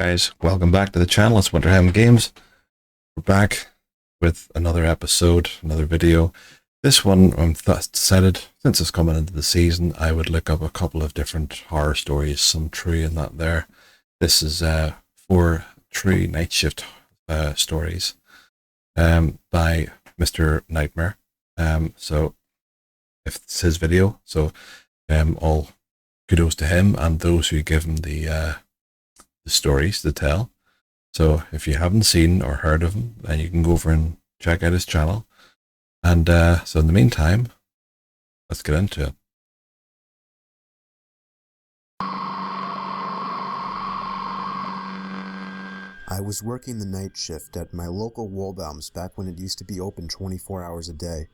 guys, welcome back to the channel. It's WinterhelmGames. We're back with another episode, another video. This one, I decided, since it's coming into the season, I would look up a couple of different horror stories, some true and not there. This is 4 true night shift stories by Mr. Nightmare. So, if it's his video, so all kudos to him and those who give him the stories to tell. So if you haven't seen or heard of him, then you can go over and check out his channel. And so in the meantime, let's get into it. I was working the night shift at my local Woolbaum's back when it used to be open 24 hours a day.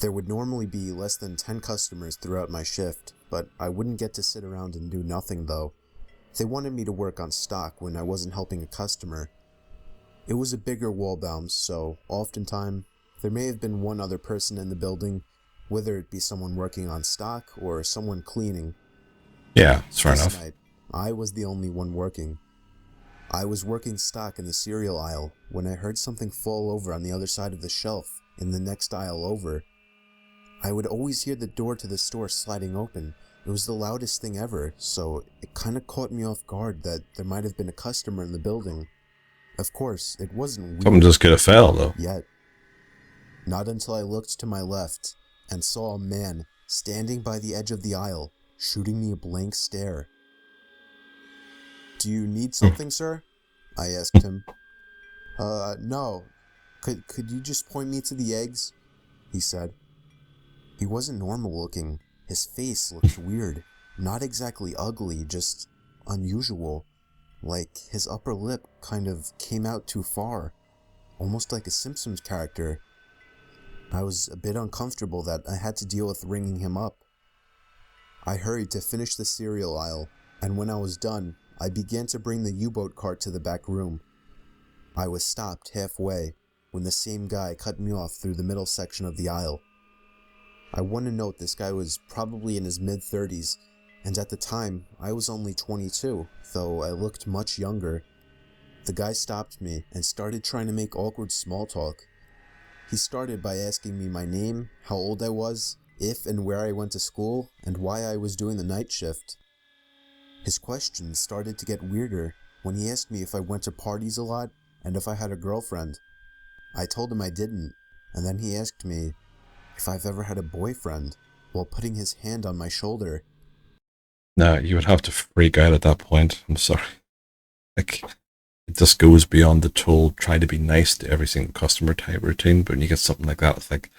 There would normally be less than 10 customers throughout my shift, but I wouldn't get to sit around and do nothing though. They wanted me to work on stock when I wasn't helping a customer. It was a bigger Woolbaum's, so oftentimes there may have been one other person in the building, whether it be someone working on stock or someone cleaning. Yeah, it's fair enough. This night, I was the only one working. I was working stock in the cereal aisle when I heard something fall over on the other side of the shelf in the next aisle over. I would always hear the door to the store sliding open. It was the loudest thing ever, so it kinda caught me off guard that there might have been a customer in the building. Of course, it wasn't weird. Something just could have fell, though. Yet. Not until I looked to my left and saw a man standing by the edge of the aisle, shooting me a blank stare. "Do you need something, sir?" I asked him. No. Could you just point me to the eggs?" he said. He wasn't normal looking. His face looked weird. Not exactly ugly, just unusual. Like his upper lip kind of came out too far. Almost like a Simpsons character. I was a bit uncomfortable that I had to deal with ringing him up. I hurried to finish the cereal aisle, and when I was done, I began to bring the U-boat cart to the back room. I was stopped halfway when the same guy cut me off through the middle section of the aisle. I want to note this guy was probably in his mid-30s, and at the time, I was only 22, though I looked much younger. The guy stopped me and started trying to make awkward small talk. He started by asking me my name, how old I was, if and where I went to school, and why I was doing the night shift. His questions started to get weirder when he asked me if I went to parties a lot and if I had a girlfriend. I told him I didn't, and then he asked me if I've ever had a boyfriend, while putting his hand on my shoulder. No, you would have to freak out at that point. I'm sorry. Like, it just goes beyond the tool, try to be nice to every single customer type routine, but when you get something like that, it's like,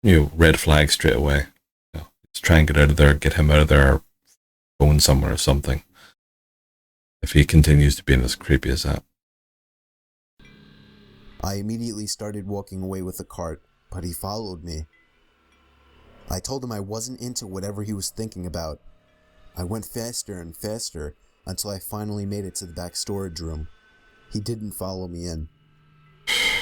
red flag straight away. Just try and get out of there, get him out of there, or going somewhere or something. If he continues to be as creepy as that. I immediately started walking away with the cart, but he followed me. I told him I wasn't into whatever he was thinking about. I went faster and faster until I finally made it to the back storage room. He didn't follow me in.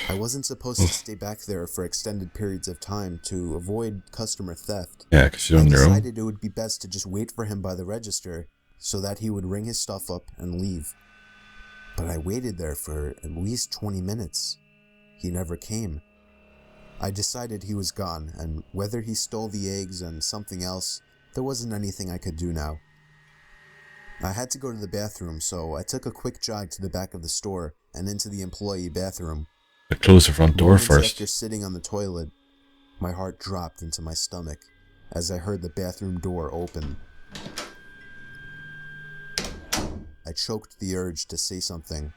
I wasn't supposed to stay back there for extended periods of time to avoid customer theft. Yeah, because you're on your own. I decided it would be best to just wait for him by the register so that he would ring his stuff up and leave. But I waited there for at least 20 minutes. He never came. I decided he was gone, and whether he stole the eggs and something else, there wasn't anything I could do now. I had to go to the bathroom, so I took a quick jog to the back of the store and into the employee bathroom. But close the front door first. After sitting on the toilet, my heart dropped into my stomach as I heard the bathroom door open. I choked the urge to say something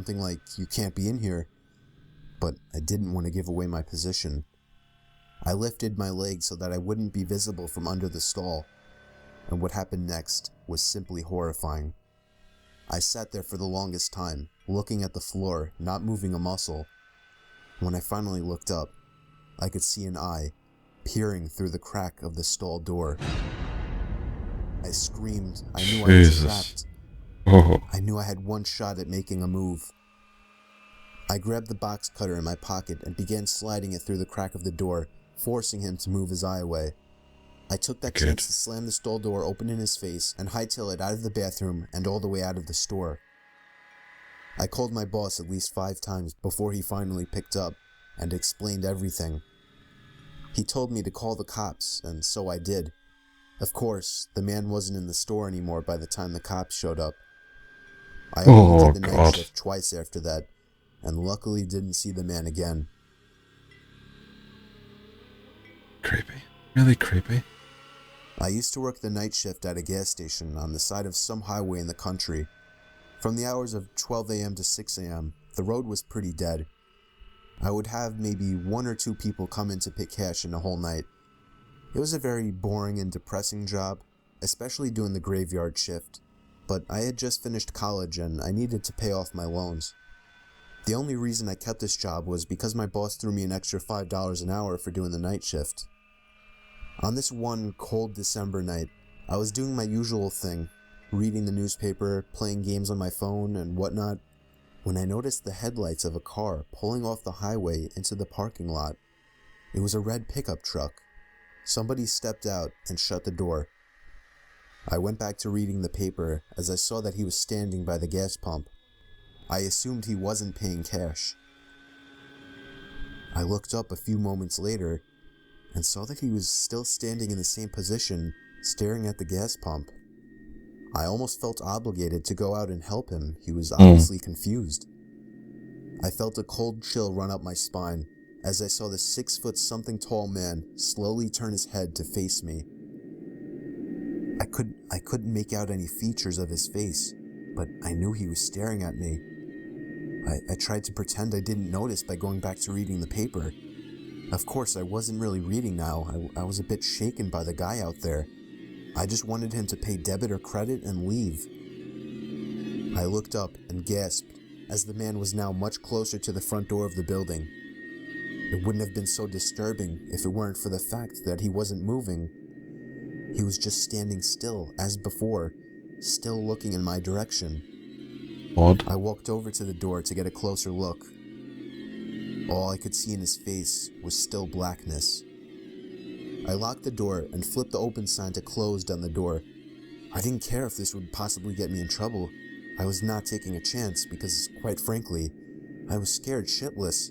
like, "You can't be in here," but I didn't want to give away my position. I lifted my leg so that I wouldn't be visible from under the stall, and what happened next was simply horrifying. I sat there for the longest time, looking at the floor, not moving a muscle. When I finally looked up, I could see an eye peering through the crack of the stall door. I screamed. I knew I was trapped. Oh. I knew I had one shot at making a move. I grabbed the box cutter in my pocket and began sliding it through the crack of the door, forcing him to move his eye away. I took that Good. chance to slam the stall door open in his face and hightail it out of the bathroom and all the way out of the store. I called my boss at least 5 times before he finally picked up and explained everything. He told me to call the cops, and so I did. Of course, the man wasn't in the store anymore by the time the cops showed up. I only did the night shift twice after that, and luckily didn't see the man again. Creepy. Really creepy. I used to work the night shift at a gas station on the side of some highway in the country. From the hours of 12 a.m. to 6 a.m., the road was pretty dead. I would have maybe 1 or 2 people come in to pick cash in a whole night. It was a very boring and depressing job, especially doing the graveyard shift, but I had just finished college and I needed to pay off my loans. The only reason I kept this job was because my boss threw me an extra $5 an hour for doing the night shift. On this one cold December night, I was doing my usual thing, reading the newspaper, playing games on my phone, and whatnot, when I noticed the headlights of a car pulling off the highway into the parking lot. It was a red pickup truck. Somebody stepped out and shut the door. I went back to reading the paper as I saw that he was standing by the gas pump. I assumed he wasn't paying cash. I looked up a few moments later and saw that he was still standing in the same position, staring at the gas pump. I almost felt obligated to go out and help him. He was obviously confused. I felt a cold chill run up my spine as I saw the 6-foot-something tall man slowly turn his head to face me. I couldn't make out any features of his face, but I knew he was staring at me. I tried to pretend I didn't notice by going back to reading the paper. Of course, I wasn't really reading now. I was a bit shaken by the guy out there. I just wanted him to pay debit or credit and leave. I looked up and gasped as the man was now much closer to the front door of the building. It wouldn't have been so disturbing if it weren't for the fact that he wasn't moving. He was just standing still, as before, still looking in my direction. Odd. I walked over to the door to get a closer look. All I could see in his face was still blackness. I locked the door and flipped the open sign to closed on the door. I didn't care if this would possibly get me in trouble. I was not taking a chance because, quite frankly, I was scared shitless.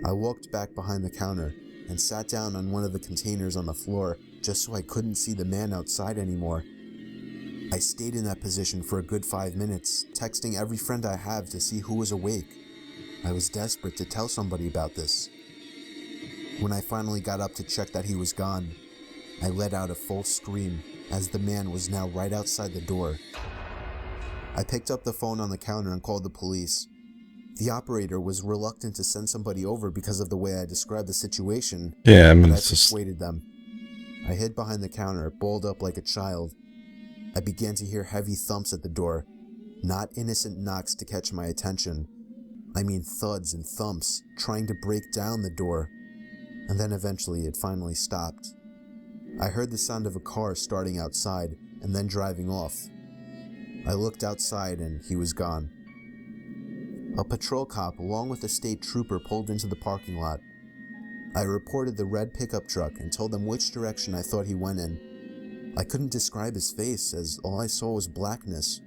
I walked back behind the counter and sat down on one of the containers on the floor just so I couldn't see the man outside anymore. I stayed in that position for a good 5 minutes, texting every friend I have to see who was awake. I was desperate to tell somebody about this. When I finally got up to check that he was gone, I let out a full scream as the man was now right outside the door. I picked up the phone on the counter and called the police. The operator was reluctant to send somebody over because of the way I described the situation, Yeah, I mean, but I it's just... persuaded them. I hid behind the counter, balled up like a child. I began to hear heavy thumps at the door, not innocent knocks to catch my attention. I mean thuds and thumps, trying to break down the door. And then eventually it finally stopped. I heard the sound of a car starting outside and then driving off. I looked outside and he was gone. A patrol cop along with a state trooper pulled into the parking lot. I reported the red pickup truck and told them which direction I thought he went in. I couldn't describe his face as all I saw was blackness.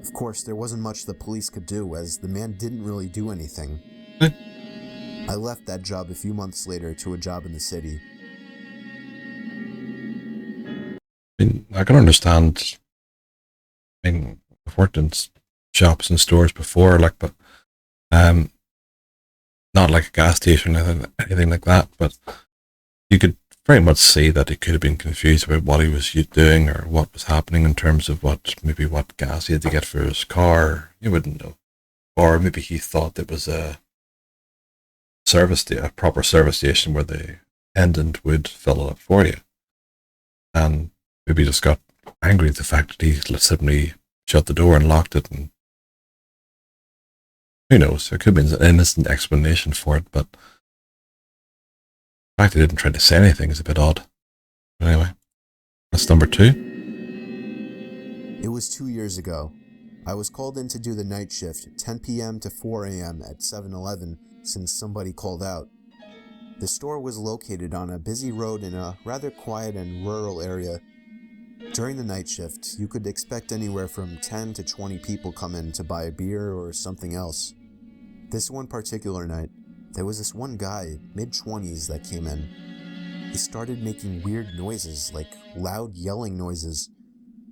Of course, there wasn't much the police could do as the man didn't really do anything. I left that job a few months later to a job in the city. I mean, I can understand. I mean, I've worked in shops and stores before, like, but not like a gas station or anything like that. But you could very much see that he could have been confused about what he was doing or what was happening in terms of what gas he had to get for his car. You wouldn't know, or maybe he thought it was a proper service station where the attendant would fill it up for you, and maybe just got angry at the fact that he suddenly shut the door and locked it, and who knows, there could have been an innocent explanation for it, but the fact he didn't try to say anything is a bit odd. But anyway, that's number 2. It was 2 years ago. I was called in to do the night shift, 10 p.m. to 4 a.m. at 7-Eleven, since somebody called out. The store was located on a busy road in a rather quiet and rural area. During the night shift, you could expect anywhere from 10 to 20 people come in to buy a beer or something else. This one particular night, there was this one guy, mid-20s, that came in. He started making weird noises, like loud yelling noises.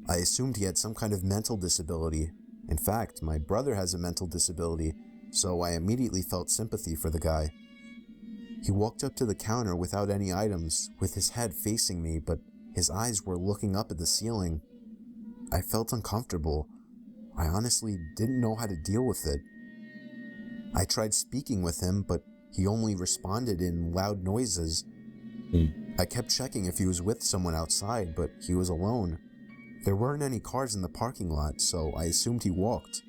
I assumed he had some kind of mental disability. In fact, my brother has a mental disability, so I immediately felt sympathy for the guy. He walked up to the counter without any items, with his head facing me, but his eyes were looking up at the ceiling. I felt uncomfortable. I honestly didn't know how to deal with it. I tried speaking with him, but he only responded in loud noises. I kept checking if he was with someone outside, but he was alone. There weren't any cars in the parking lot, so I assumed he walked.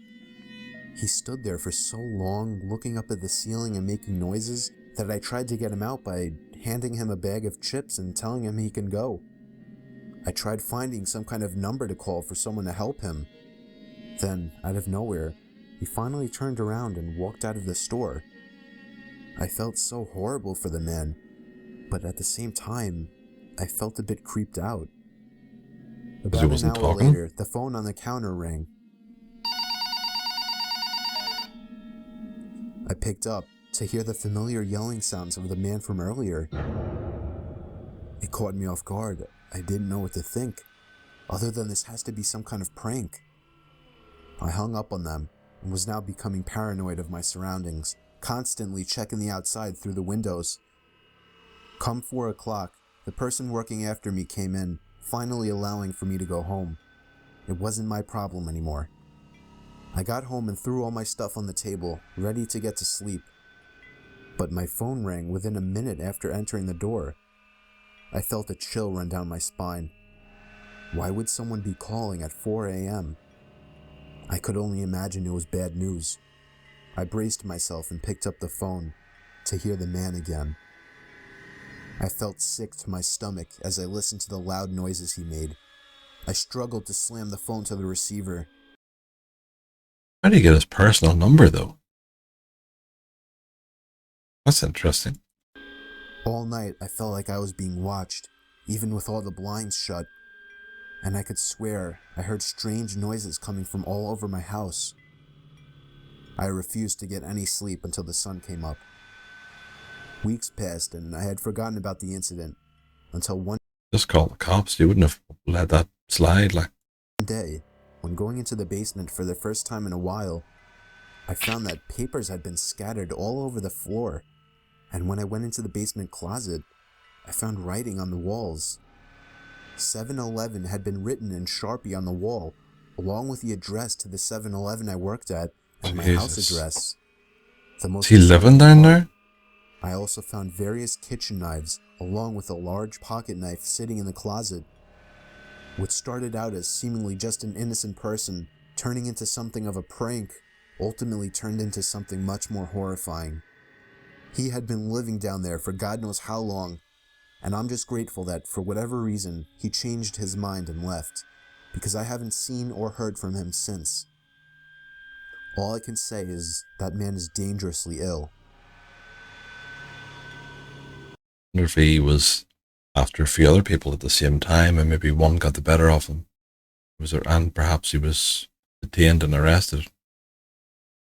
He stood there for so long, looking up at the ceiling and making noises, that I tried to get him out by handing him a bag of chips and telling him he can go. I tried finding some kind of number to call for someone to help him. Then, out of nowhere, he finally turned around and walked out of the store. I felt so horrible for the man, but at the same time, I felt a bit creeped out. About an hour later, the phone on the counter rang. I picked up to hear the familiar yelling sounds of the man from earlier. It caught me off guard. I didn't know what to think, other than this has to be some kind of prank. I hung up on them and was now becoming paranoid of my surroundings, constantly checking the outside through the windows. Come 4 o'clock, the person working after me came in, finally allowing for me to go home. It wasn't my problem anymore. I got home and threw all my stuff on the table, ready to get to sleep. But my phone rang within a minute after entering the door. I felt a chill run down my spine. Why would someone be calling at 4 a.m.? I could only imagine it was bad news. I braced myself and picked up the phone to hear the man again. I felt sick to my stomach as I listened to the loud noises he made. I struggled to slam the phone to the receiver. How do you get his personal number, though? That's interesting. All night, I felt like I was being watched, even with all the blinds shut. And I could swear I heard strange noises coming from all over my house. I refused to get any sleep until the sun came up. Weeks passed and I had forgotten about the incident until one Just call the cops. You wouldn't have let that slide, like. day, when going into the basement for the first time in a while, I found that papers had been scattered all over the floor. And when I went into the basement closet, I found writing on the walls. 7-Eleven had been written in Sharpie on the wall, along with the address to the 7-Eleven I worked at and my house address. Is he living down there? I also found various kitchen knives, along with a large pocket knife sitting in the closet. What started out as seemingly just an innocent person turning into something of a prank ultimately turned into something much more horrifying. He had been living down there for God knows how long, and I'm just grateful that, for whatever reason, he changed his mind and left, because I haven't seen or heard from him since. All I can say is that man is dangerously ill. I wonder if he was after a few other people at the same time, and maybe one got the better of him. And perhaps he was detained and arrested.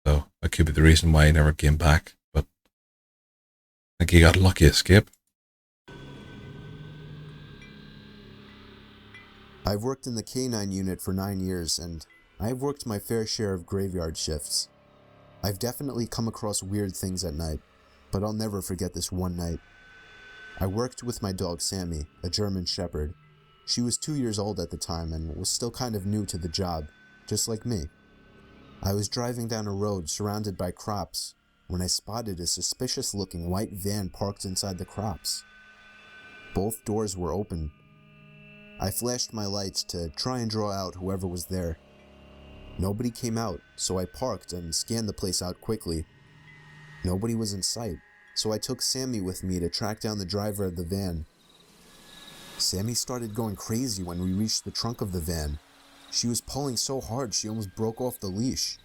So that could be the reason why he never came back. But I think he got a lucky escape. I've worked in the K-9 unit for 9 years, and I've worked my fair share of graveyard shifts. I've definitely come across weird things at night, but I'll never forget this one night. I worked with my dog Sammy, a German Shepherd. She was 2 years old at the time and was still kind of new to the job, just like me. I was driving down a road surrounded by crops when I spotted a suspicious-looking white van parked inside the crops. Both doors were open. I flashed my lights to try and draw out whoever was there. Nobody came out, so I parked and scanned the place out quickly. Nobody was in sight, so I took Sammy with me to track down the driver of the van. Sammy started going crazy when we reached the trunk of the van. She was pulling so hard she almost broke off the leash.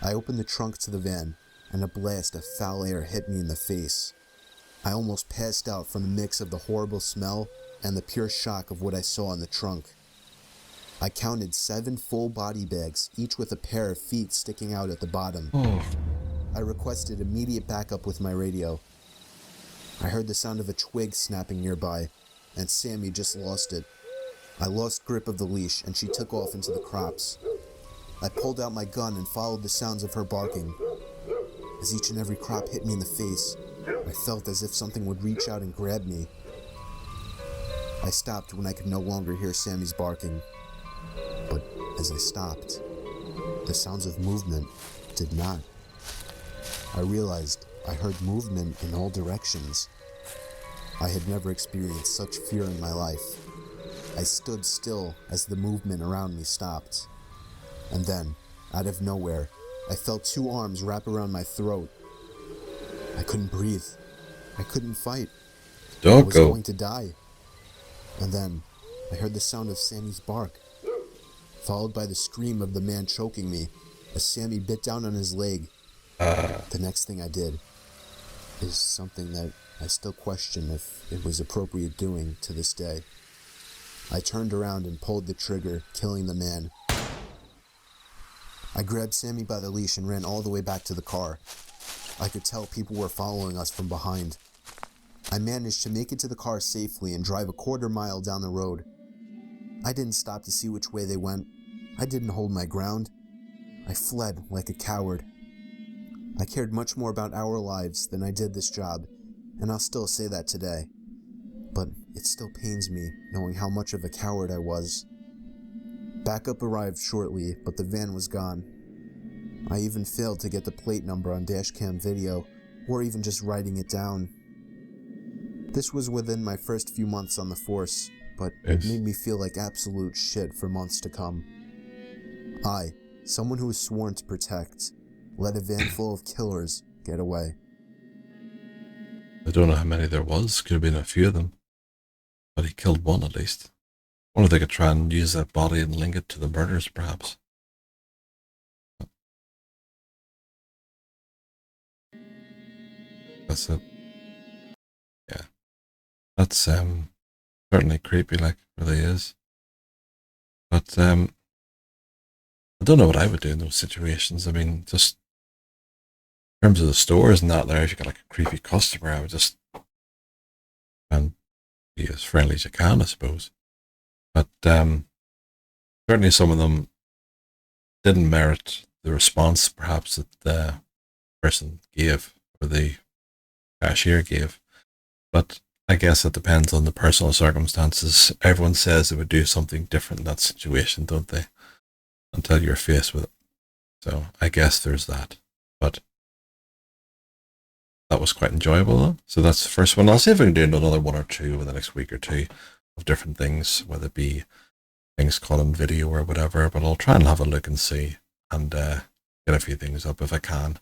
I opened the trunk to the van, and a blast of foul air hit me in the face. I almost passed out from the mix of the horrible smell and the pure shock of what I saw in the trunk. I counted 7 full body bags, each with a pair of feet sticking out at the bottom. I requested immediate backup with my radio. I heard the sound of a twig snapping nearby, and Sammy just lost it. I lost grip of the leash, and she took off into the crops. I pulled out my gun and followed the sounds of her barking. As each and every crop hit me in the face, I felt as if something would reach out and grab me. I stopped when I could no longer hear Sammy's barking. But as I stopped, the sounds of movement did not. I realized I heard movement in all directions. I had never experienced such fear in my life. I stood still as the movement around me stopped. And then, out of nowhere, I felt 2 arms wrap around my throat. I couldn't breathe. I couldn't fight. I was going to die. And then, I heard the sound of Sammy's bark, followed by the scream of the man choking me as Sammy bit down on his leg. The next thing I did is something that I still question if it was appropriate doing to this day. I turned around and pulled the trigger, killing the man. I grabbed Sammy by the leash and ran all the way back to the car. I could tell people were following us from behind. I managed to make it to the car safely and drive a 1/4 mile down the road. I didn't stop to see which way they went. I didn't hold my ground. I fled like a coward. I cared much more about our lives than I did this job, and I'll still say that today. But it still pains me knowing how much of a coward I was. Backup arrived shortly, but the van was gone. I even failed to get the plate number on dashcam video, or even just writing it down. This was within my first few months on the force, but it made me feel like absolute shit for months to come. I, someone who was sworn to protect, let a van full of killers get away. I don't know how many there was. Could have been a few of them. But he killed one at least. I wonder if they could try and use that body and link it to the murders, perhaps. That's it. Yeah. That's certainly creepy, like, really is. But I don't know what I would do in those situations. I mean, just in terms of the stores and that there, if you got like a creepy customer, I would just try and be as friendly as you can, I suppose. But certainly some of them didn't merit the response perhaps that the person gave or the cashier gave. But I guess it depends on the personal circumstances. Everyone says they would do something different in that situation, don't they? Until you're faced with it. So I guess there's that. But that was quite enjoyable though. So that's the first one. I'll see if I can do another 1 or 2 in the next week or 2 of different things, whether it be things caught on video or whatever, but I'll try and have a look and see and get a few things up if I can.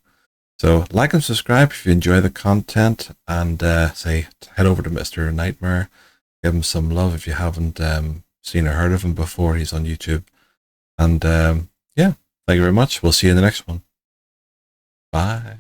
So like and subscribe if you enjoy the content, and say head over to Mr. Nightmare, give him some love if you haven't seen or heard of him before. He's on YouTube. And yeah, thank you very much. We'll see you in the next one. Bye.